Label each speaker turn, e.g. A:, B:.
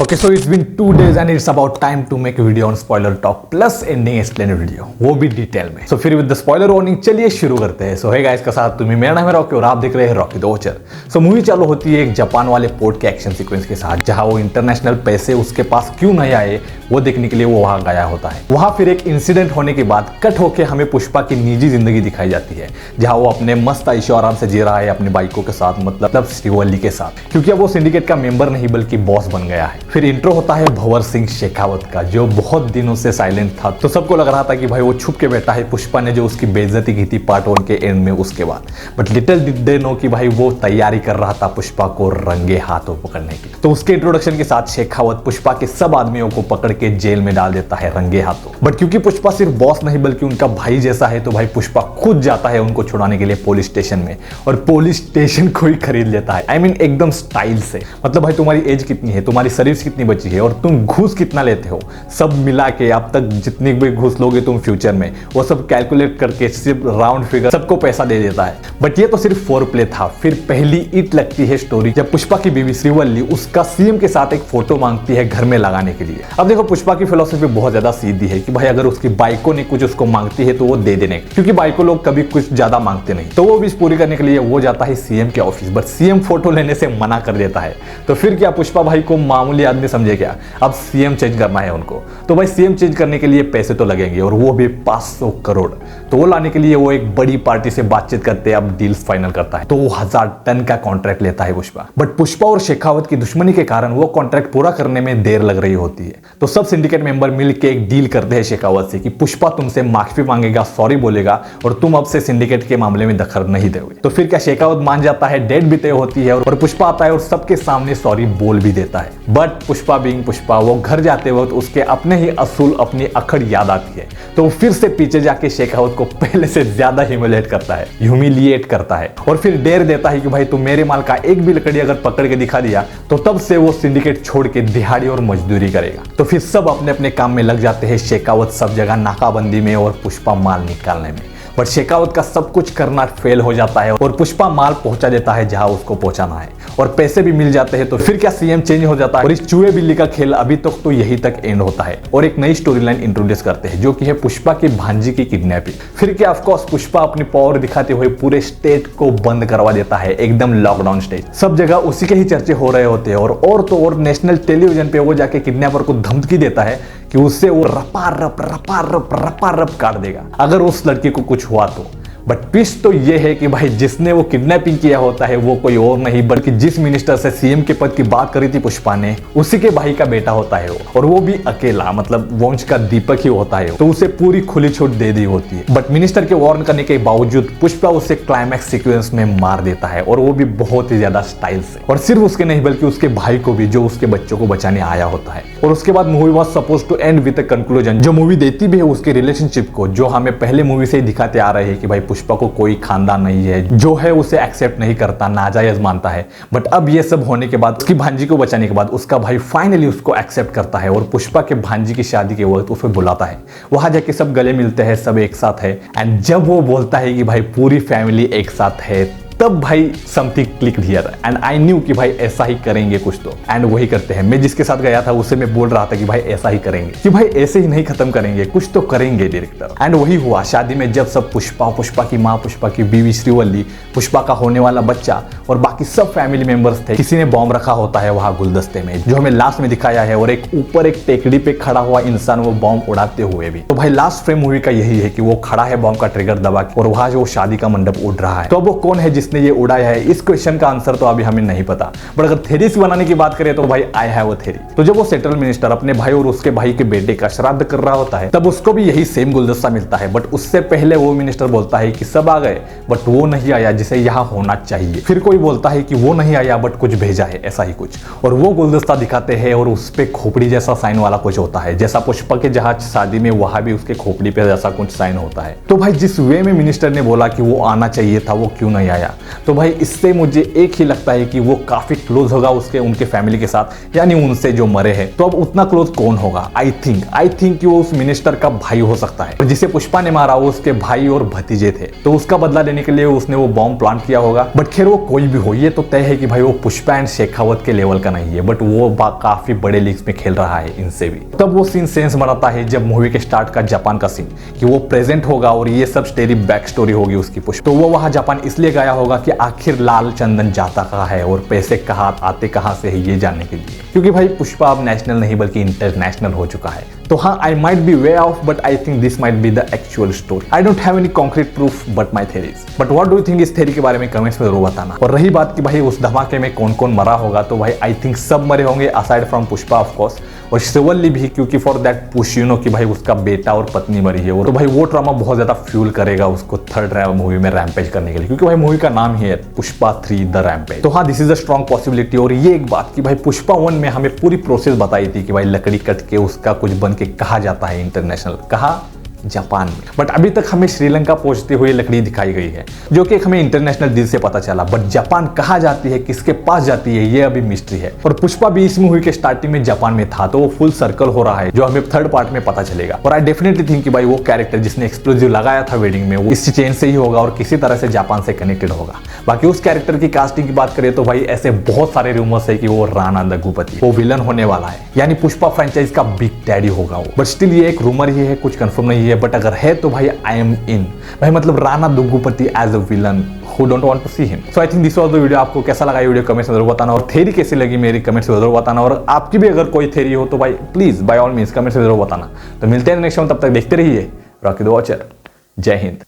A: Okay, so it's been 2 days and it's about time to make a video on spoiler talk plus ending explained video, वो भी detail में। So फिर with the spoiler warning चलिए शुरू करते हैं। So hey guys का साथ तुम्हें, मेरा नाम है रॉकी और आप देख रहे हैं Rocky the watcher. So movie चालू होती है एक जापान वाले पोर्ट के एक्शन सीक्वेंस के साथ, जहां वो इंटरनेशनल पैसे उसके पास क्यों नहीं आए वो देखने के लिए वो वहां गया होता है। वहां फिर एक इंसिडेंट होने के बाद कट होके हमें पुष्पा की निजी जिंदगी दिखाई जाती है, जहां वो अपने मस्त ऐशो आराम से जी रहा है अपने बाइकों के साथ, मतलब श्रीवल्ली के साथ, क्योंकि अब वो सिंडिकेट का मेंबर नहीं बल्कि बॉस बन गया है। फिर इंट्रो होता है भंवर सिंह शेखावत का, जो बहुत दिनों से साइलेंट था, तो सबको लग रहा था कि भाई वो छुप के बैठा है पुष्पा ने जो उसकी बेइज्जती की थी पार्ट 1 के एंड में उसके बाद। But little did they know कि भाई वो तैयारी कर रहा था पुष्पा को रंगे हाथों पकड़ने की। तो उसके इंट्रोडक्शन के साथ शेखावत पुष्पा के सब आदमियों को पकड़ के जेल में डाल देता है रंगे हाथों। बट क्योंकि पुष्पा सिर्फ बॉस नहीं बल्कि उनका भाई जैसा है, तो भाई पुष्पा खुद जाता है उनको छुड़ाने के लिए पुलिस स्टेशन में, और पुलिस स्टेशन को ही खरीद लेता है। आई मीन एकदम स्टाइल से। मतलब भाई तुम्हारी एज कितनी है, तुम्हारी सर्विस कितनी बची है और तुम घूस कितना लेते हो, सब मिला के अब तक जितनी भी घूस लोगे तुम फ्यूचर में, वो सब कैलकुलेट करके सिर्फ राउंड फिगर सबको पैसा दे देता है। बट ये तो सिर्फ फोर प्ले था। फिर पहली ईट लगती है स्टोरी जब पुष्पा की बीवी श्रीवल्ली उसका सीएम के साथ एक फोटो मांगती है घर में लगाने के लिए। अब देखो पुष्पा की फिलोसफी बहुत ज्यादा सीधी है कि भाई अगर उसकी बाइको ने कुछ उसको मांगती है तो वो दे देने, क्योंकि बाइको लोग कभी कुछ ज्यादा मांगते नहीं। तो वो विश पूरी करने के लिए वो जाता है सीएम के ऑफिस, बट सीएम फोटो लेने से मना कर देता है। तो फिर क्या पुष्पा भाई को मामूली आदमी समझे क्या? अब सीएम चेंज करना है उनको, तो भाई सीएम चेंज करने के लिए पैसे तो लगेंगे, और वो भी 500 करोड़। तो वो लाने के लिए वो एक बड़ी पार्टी से बातचीत करते हैं, अब डील्स फाइनल करता है। तो वो 1000 टन का कॉन्ट्रैक्ट लेता है पुष्पा। बट पुष्पा और शेखावत की दुश्मनी के कारण वो कॉन्ट्रैक्ट पूरा करने में देर लग रही होती है। तो सब सिंडिकेट मेंबर मिलकर एक डील करते हैं शेखावत से कि पुष्पा तुमसे माफी मांगेगा, सॉरी बोलेगा, और तुम अब से सिंडिकेट के मामले में दखल नहीं दोगे। तो फिर क्या शेखावत मान जाता है, डेट भी तय होती है, और पुष्पा आता है और सबके सामने सॉरी बोल भी देता है। बट पुष्पा बीइंग पुष्पा, वो घर जाते वक्त उसके अपने ही असूल अपनी अखड़ याद आती है। तो फिर से पीछे जाके शेखावत को पहले से ज्यादा ह्यूमिलिएट करता है और फिर डेर देता है कि भाई तुम मेरे माल का एक भी लकड़ी अगर पकड़ के दिखा दिया तो तब से वो सिंडिकेट छोड़ के दिहाड़ी और मजदूरी करेगा। तो फिर सब अपने अपने काम में लग जाते हैं, शेखावत सब जगह नाकाबंदी में और पुष्पा माल निकालने में। बट शेखावत का सब कुछ करना फेल हो जाता है और पुष्पा माल पहुंचा देता है जहां उसको पहुंचाना है, और पैसे भी मिल जाते हैं। तो फिर क्या सीएम चेंज हो जाता है, और इस चूहे बिल्ली का खेल अभी तक तो यही तक एंड होता है, और एक नई स्टोरी लाइन इंट्रोड्यूस करते हैं जो कि है पुष्पा की भांजी की किडनैपिंग। फिर क्या ऑफकोर्स पुष्पा अपनी पावर दिखाते हुए पूरे स्टेट को बंद करवा देता है, एकदम लॉकडाउन स्टेट। सब जगह उसी के ही चर्चे हो रहे होते हैं, और तो और नेशनल टेलीविजन पे वो जाके किडनैपर को धमकी देता है कि उससे वो रपा रप काट देगा अगर उस लड़की को कुछ हुआ तो। बट ट्विस्ट तो ये है कि भाई जिसने वो किडनैपिंग किया होता है वो कोई और नहीं बल्कि जिस मिनिस्टर से सीएम के पद की बात करी थी पुष्पा ने, उसी के भाई का बेटा होता है वो, और वो भी अकेला, मतलब वंश का दीपक ही होता है। तो उसे पूरी खुली छूट दे दी होती है। बट मिनिस्टर के वार्न करने के बावजूद पुष्पा उसे क्लाइमैक्स सीक्वेंस में मार देता है, और वो भी बहुत ही ज्यादा स्टाइल से। और सिर्फ उसके नहीं बल्कि उसके भाई को भी, जो उसके बच्चों को बचाने आया होता है। और उसके बाद movie was suppose to end with a conclusion, जो मूवी देती भी है उसके रिलेशनशिप को, जो हमें पहले मूवी से ही दिखाते आ रहे हैं कि भाई पुष्पा को कोई खानदान नहीं है, जो है उसे एक्सेप्ट नहीं करता, नाजायज मानता है। बट अब ये सब होने के बाद, उसकी भांजी को बचाने के बाद, उसका भाई फाइनली उसको एक्सेप्ट करता है और पुष्पा के भांजी की शादी के वक्त उसे बुलाता है। वहां जाके सब गले मिलते हैं, सब एक साथ है। एंड जब वो बोलता है कि भाई पूरी फैमिली एक साथ है, तब भाई something click here, and I knew कि भाई ऐसा ही करेंगे कुछ तो, एंड वही करते हैं। मैं जिसके साथ गया था उसे मैं बोल रहा था कि भाई ऐसा ही करेंगे, कि भाई ऐसे ही नहीं खत्म करेंगे, कुछ तो करेंगे डायरेक्टर। एंड वही हुआ शादी में, जब सब पुष्पा की माँ, पुष्पा की बीवी श्रीवल्ली, पुष्पा का होने वाला बच्चा और बाकी सब फैमिली मेंबर्स थे। किसी ने बॉम्ब रखा होता है वहां गुलदस्ते में, जो हमें लास्ट में दिखाया है, और एक ऊपर एक टेकड़ी पे खड़ा हुआ इंसान वो बॉम्ब उड़ाते हुए भी। तो भाई लास्ट फ्रेम मूवी का यही है कि वो खड़ा है बॉम्ब का ट्रिगर दबा के, और वहां जो शादी का मंडप उड़ रहा है। तो अब वो कौन है जिसने ये उड़ाया है, इस क्वेश्चन का आंसर तो अभी हमें नहीं पता। बट अगर थेरीज बनाने की बात करें तो भाई आई हैव अ थेरी। तो जब वो सेंट्रल मिनिस्टर अपने भाई और उसके भाई के बेटे का श्राद्ध कर रहा होता है, तब उसको भी यही सेम गुलदस्ता मिलता है। बट उससे पहले वो मिनिस्टर बोलता है कि सब आ गए बट वो नहीं आया जिसे यहाँ होना चाहिए। फिर कोई बोलता है कि वो नहीं आया बट कुछ भेजा है, ऐसा ही कुछ, और वो गुलदस्ता दिखाते हैं और उस पे खोपड़ी जैसा साइन वाला कुछ होता है, जैसा पुष्पा के जहाज शादी में वहां भी उसके खोपड़ी पे जैसा कुछ साइन होता है। तो भाई जिस वे में मिनिस्टर ने बोला कि वो आना चाहिए था वो क्यों नहीं आया, गया। तो भाई इससे मुझे एक ही लगता है कि वो काफी क्लोज होगा उसके उनके फैमिली के साथ, यानी उनसे जो मरे हैं। तो अब उतना क्लोज कौन होगा? आई थिंक कि वो उस मिनिस्टर का भाई हो सकता है। जिसे पुष्पा ने मारा वो उसके भाई और भतीजे थे, तो उसका बदला लेने के लिए उसने वो बॉम्ब प्लांट किया होगा। बट खैर वो कोई भी हो, ये तो तय है कि भाई वो पुष्पा एंड शेखावत के लेवल का नहीं है, बट वो काफी बड़े लीग्स में खेल रहा है इनसे भी। तब वो सीन सेंस बनाता है जब मूवी के स्टार्ट का जापान का सीन, कि वो प्रेजेंट होगा और ये सब स्टेरी बैक स्टोरी होगी उसकी पुष्पा। तो वो वहां जापान इसलिए गया होगा कि आखिर लाल चंदन जाता कहाँ है और पैसे कहाँ आते कहाँ से है ये जानने के लिए, क्योंकि भाई पुष्पा अब नेशनल नहीं बल्कि इंटरनेशनल हो चुका है। तो हाँ, I might be way of, but I think this might be the actual story. I don't have any concrete proof but my theories. But what do you think इस थेरी के बारे में कमेंट्स में जरूर बताना। और रही बात कि भाई उस धमाके में कौन कौन मरा होगा, तो भाई आई थिंक सब मरे होंगे aside from Pushpa of course, और शिवल्ली भी, क्योंकि for that push you know कि भाई उसका बेटा और पत्नी मरी है। तो भाई वो ड्रामा बहुत ज्यादा फ्यूल करेगा उसको थर्ड मूवी में रैम्पेज करने के लिए, क्योंकि भाई मूवी का नाम ही है पुष्पा 3 द रैम्पेज। तो हाँ, this is a strong possibility. और ये एक बात कि भाई पुष्पा 1 में हमें पूरी प्रोसेस बताई थी कि भाई लकड़ी कट के उसका कुछ बन के कहा जाता है इंटरनेशनल, कहा जापान में। बट अभी तक हमें श्रीलंका पहुंचती हुई लकड़ी दिखाई गई है, जो कि हमें इंटरनेशनल डील से पता चला। बट जापान कहाँ जाती है, किसके पास जाती है, ये अभी मिस्ट्री है। और पुष्पा भी इस मूवी के स्टार्टिंग में जापान में था, तो वो फुल सर्कल हो रहा है, जो हमें थर्ड पार्ट में पता चलेगा। और आई डेफिनेटली थिंक कि भाई वो कैरेक्टर जिसने एक्सप्लोजिव लगाया था वेडिंग में, वो इस चेन से ही होगा और किसी तरह से जापान से कनेक्टेड होगा। बाकी उस कैरेक्टर की कास्टिंग की बात करें तो भाई ऐसे बहुत सारे रूमर्स है कि वो राणा दग्गुपति वो विलन होने वाला है, यानी पुष्पा फ्रेंचाइज का बिग डैडी होगा वो। बट स्टिल ये एक रूमर ही है, कुछ कंफर्म नहीं है। बट अगर है तो भाई आई एम इन। भाई मतलब Rana Daggubati as a villain, who don't want to see him. So I think this was the video। आपको कैसा लगा ये वीडियो कमेंट्स में जरूर बताना, और थेरी कैसी लगी मेरी कमेंट्स में जरूर बताना। और आपकी भी अगर कोई थेरी हो तो भाई please by all means comments में जरूर बताना। तो मिलते हैं नेक्स्ट टाइम, तब तक देखते रहिए रॉकी द वॉचर। जय हिंद।